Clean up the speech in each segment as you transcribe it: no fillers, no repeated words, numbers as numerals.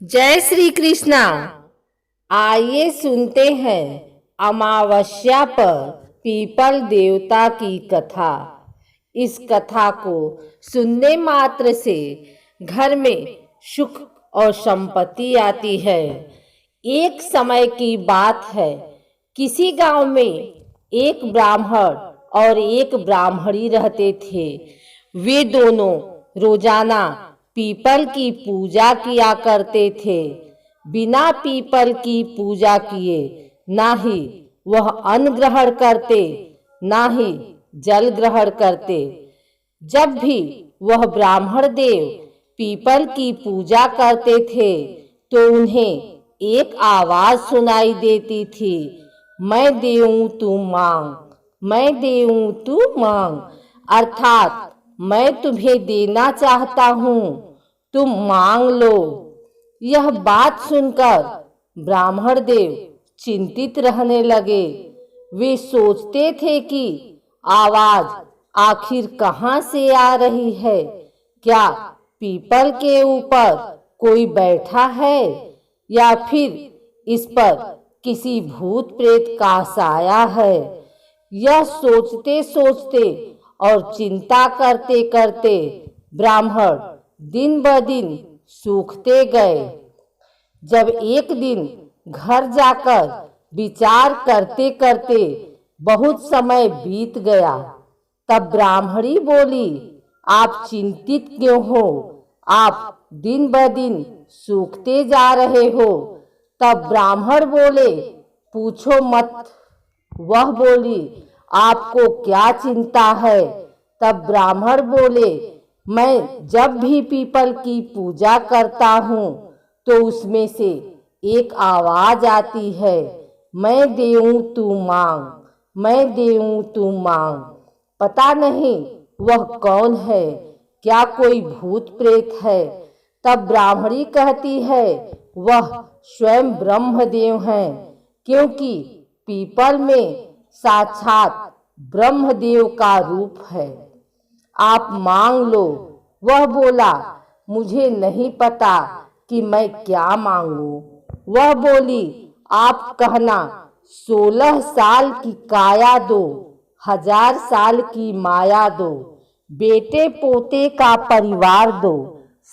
जय श्री कृष्णा। आइए सुनते हैं अमावस्या पर पीपल देवता की कथा। इस कथा को सुनने मात्र से घर में सुख और संपत्ति आती है। एक समय की बात है, किसी गांव में एक ब्राह्मण और एक ब्राह्मणी रहते थे। वे दोनों रोजाना पीपल की पूजा किया करते थे। बिना पीपल की पूजा किए ना ही वह अन्न ग्रहण करते, ना ही जल ग्रहण करते। जब भी वह ब्राह्मण देव पीपल की पूजा करते थे तो उन्हें एक आवाज सुनाई देती थी, मैं देऊं तू मांग, मैं देऊं तू मांग। अर्थात मैं तुम्हें देना चाहता हूँ, तुम मांग लो। यह बात सुनकर ब्राह्मण देव चिंतित रहने लगे। वे सोचते थे कि आवाज आखिर कहाँ से आ रही है। क्या पीपल के ऊपर कोई बैठा है या फिर इस पर किसी भूत प्रेत का साया है। यह सोचते सोचते और चिंता करते करते ब्राह्मण दिन ब दिन सूखते गए। जब एक दिन घर जाकर विचार करते करते बहुत समय बीत गया, तब ब्राह्मणी बोली, आप चिंतित क्यों हो? आप दिन ब दिन सूखते जा रहे हो। तब ब्राह्मण बोले, पूछो मत। वह बोली, आपको क्या चिंता है? तब ब्राह्मण बोले, मैं जब भी पीपल की पूजा करता हूँ तो उसमें से एक आवाज आती है, मैं देऊं तू मांग, मैं देऊं तू मांग। पता नहीं वह कौन है, क्या कोई भूत प्रेत है? तब ब्राह्मणी कहती है, वह स्वयं ब्रह्मदेव हैं, क्योंकि पीपल में साक्षात ब्रह्मदेव का रूप है। आप मांग लो। वह बोला, मुझे नहीं पता कि मैं क्या मांगू। वह बोली, आप कहना, 16 साल की काया दो, 1000 साल की माया दो, बेटे पोते का परिवार दो,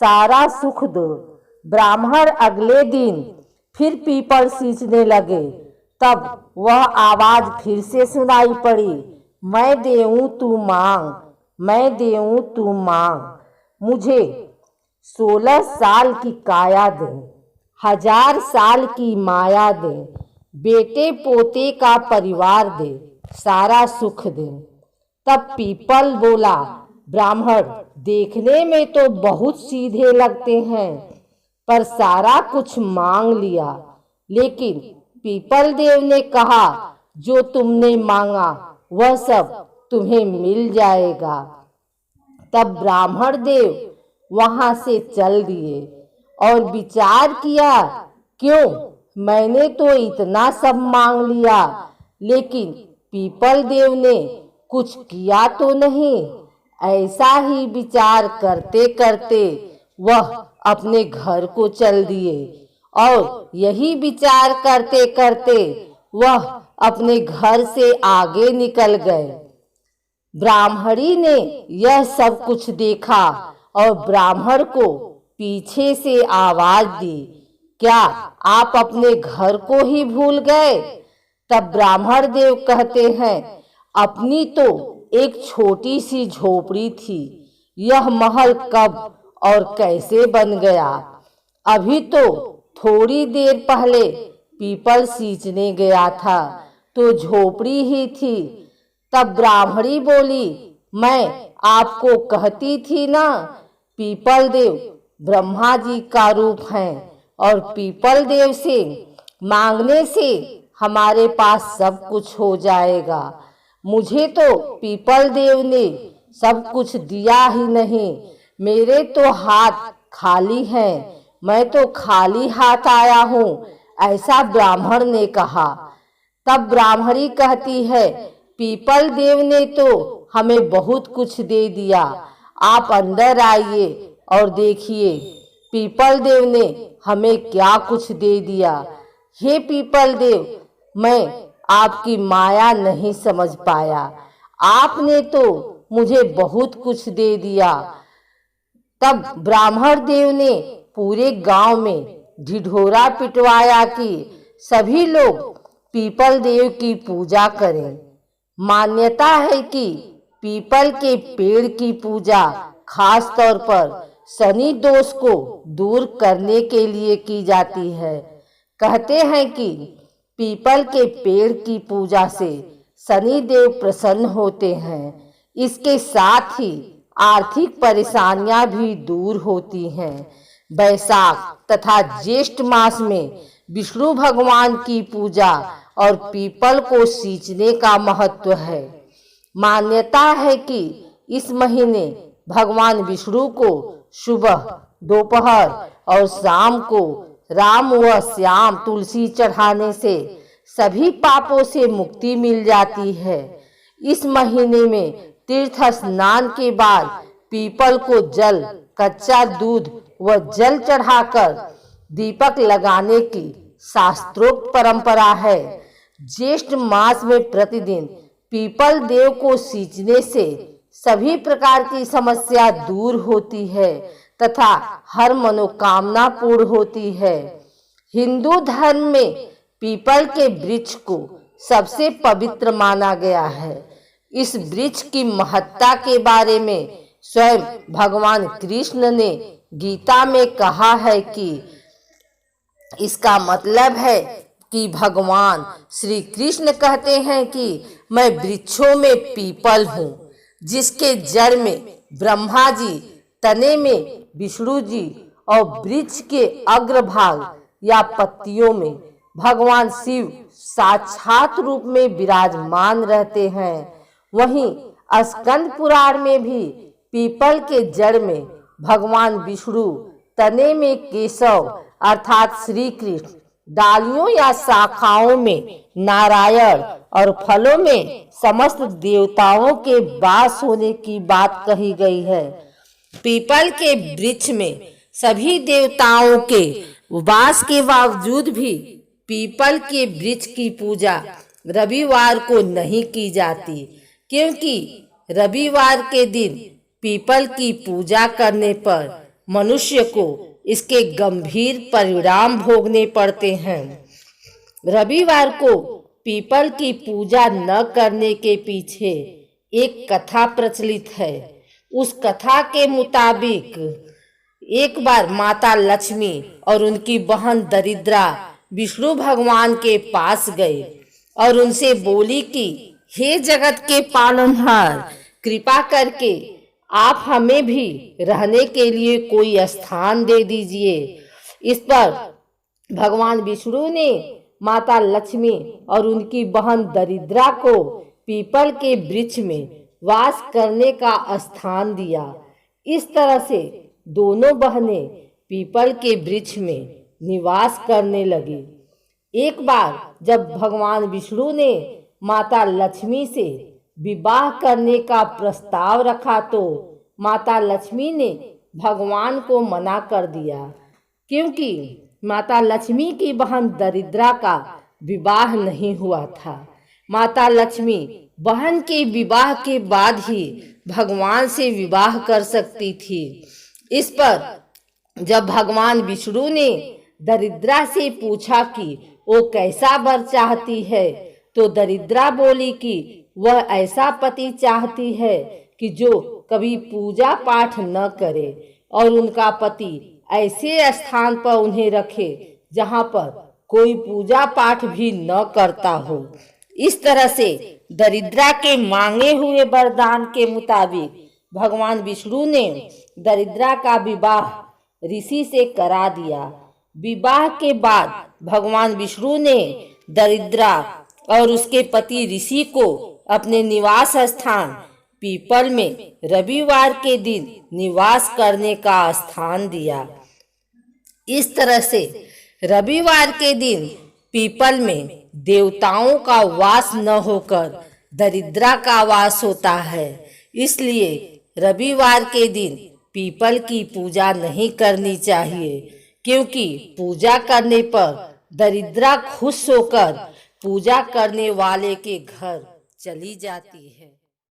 सारा सुख दो। ब्राह्मण अगले दिन फिर पीपल सींचने लगे। तब वह आवाज फिर से सुनाई पड़ी, मैं देऊं तू मांग, मैं देऊं तू मांग। मुझे 16 साल की काया दे, 1000 साल की माया दे, बेटे पोते का परिवार दे, सारा सुख दे। तब पीपल बोला, ब्राह्मण देखने में तो बहुत सीधे लगते हैं, पर सारा कुछ मांग लिया। लेकिन पीपल देव ने कहा, जो तुमने मांगा वह सब तुम्हें मिल जाएगा। तब ब्राह्मण देव वहां से चल दिए और विचार किया, क्यों, मैंने तो इतना सब मांग लिया, लेकिन पीपल देव ने कुछ किया तो नहीं। ऐसा ही विचार करते करते वह अपने घर को चल दिए और यही विचार करते करते वह अपने घर से आगे निकल गए। ब्राह्मणी ने यह सब कुछ देखा और ब्राह्मण को पीछे से आवाज दी, क्या आप अपने घर को ही भूल गए? तब ब्राह्मण देव कहते हैं, अपनी तो एक छोटी सी झोपड़ी थी, यह महल कब और कैसे बन गया? अभी तो थोड़ी देर पहले पीपल सींचने गया था तो झोपड़ी ही थी। तब ब्राह्मणी बोली, मैं आपको कहती थी ना, पीपल देव ब्रह्मा जी का रूप हैं और पीपल देव से मांगने से हमारे पास सब कुछ हो जाएगा। मुझे तो पीपल देव ने सब कुछ दिया ही नहीं, मेरे तो हाथ खाली हैं, मैं तो खाली हाथ आया हूँ, ऐसा ब्राह्मण ने कहा। तब ब्राह्मणी कहती है, पीपल देव ने तो हमें बहुत कुछ दे दिया, आप अंदर आइए और देखिए। पीपल देव ने हमें क्या कुछ दे दिया। हे पीपल देव, मैं आपकी माया नहीं समझ पाया। आपने तो मुझे बहुत कुछ दे दिया। तब ब्राह्मण देव ने पूरे गांव में ढिढोरा पिटवाया कि सभी लोग पीपल देव की पूजा करें। मान्यता है कि पीपल के पेड़ की पूजा खास तौर पर शनि दोष को दूर करने के लिए की जाती है। कहते हैं कि पीपल के पेड़ की पूजा से शनि देव प्रसन्न होते हैं। इसके साथ ही आर्थिक परेशानियां भी दूर होती हैं। वैशाख तथा ज्येष्ठ मास में विष्णु भगवान की पूजा और पीपल को सींचने का महत्व है। मान्यता है कि इस महीने भगवान विष्णु को सुबह, दोपहर और शाम को राम व श्याम तुलसी चढ़ाने से सभी पापों से मुक्ति मिल जाती है। इस महीने में तीर्थ स्नान के बाद पीपल को जल, कच्चा दूध व जल चढ़ाकर दीपक लगाने की शास्त्रोक्त परंपरा है। ज्येष्ठ मास में प्रतिदिन पीपल देव को सींचने से सभी प्रकार की समस्या दूर होती है तथा हर मनोकामना पूर्ण होती है। हिंदू धर्म में पीपल के वृक्ष को सबसे पवित्र माना गया है। इस वृक्ष की महत्ता के बारे में स्वयं भगवान कृष्ण ने गीता में कहा है कि इसका मतलब है कि भगवान श्री कृष्ण कहते हैं कि मैं वृक्षों में पीपल हूँ, जिसके जड़ में ब्रह्मा जी, तने में विष्णु जी और वृक्ष के अग्रभाग या पत्तियों में भगवान शिव साक्षात रूप में विराजमान रहते हैं। वहीं स्कंद पुराण में भी पीपल के जड़ में भगवान विष्णु, तने में केशव अर्थात श्री कृष्ण, डालियों या शाखाओं में नारायण और फलों में समस्त देवताओं के वास होने की बात कही गई है। पीपल के वृक्ष में सभी देवताओं के वास के बावजूद भी पीपल के वृक्ष की पूजा रविवार को नहीं की जाती, क्योंकि रविवार के दिन पीपल की पूजा करने पर मनुष्य को इसके गंभीर परिणाम भोगने पड़ते हैं। रविवार को पीपल की पूजा न करने के पीछे एक कथा प्रचलित है। उस कथा के मुताबिक एक बार माता लक्ष्मी और उनकी बहन दरिद्रा विष्णु भगवान के पास गए और उनसे बोली कि हे जगत के पालनहार, कृपा करके आप हमें भी रहने के लिए कोई स्थान दे दीजिए। इस पर भगवान विष्णु ने माता लक्ष्मी और उनकी बहन दरिद्रा को पीपल के वृक्ष में वास करने का स्थान दिया। इस तरह से दोनों बहनें पीपल के वृक्ष में निवास करने लगी। एक बार जब भगवान विष्णु ने माता लक्ष्मी से विवाह करने का प्रस्ताव रखा तो माता लक्ष्मी ने भगवान को मना कर दिया, क्योंकि माता लक्ष्मी की बहन दरिद्रा का विवाह नहीं हुआ था। माता लक्ष्मी बहन के विवाह के बाद ही भगवान से विवाह कर सकती थी। इस पर जब भगवान विष्णु ने दरिद्रा से पूछा कि वो कैसा वर चाहती है, तो दरिद्रा बोली कि वह ऐसा पति चाहती है कि जो कभी पूजा पाठ न करे और उनका पति ऐसे स्थान पर उन्हें रखे जहाँ पर कोई पूजा पाठ भी न करता हो। इस तरह से दरिद्रा के मांगे हुए वरदान के मुताबिक भगवान विष्णु ने दरिद्रा का विवाह ऋषि से करा दिया। विवाह के बाद भगवान विष्णु ने दरिद्रा और उसके पति ऋषि को अपने निवास स्थान पीपल में रविवार के दिन निवास करने का स्थान दिया। इस तरह से रविवार के दिन पीपल में देवताओं का वास न होकर दरिद्रा का वास होता है। इसलिए रविवार के दिन पीपल की पूजा नहीं करनी चाहिए, क्योंकि पूजा करने पर दरिद्रा खुश होकर पूजा करने वाले के घर चली जाती है।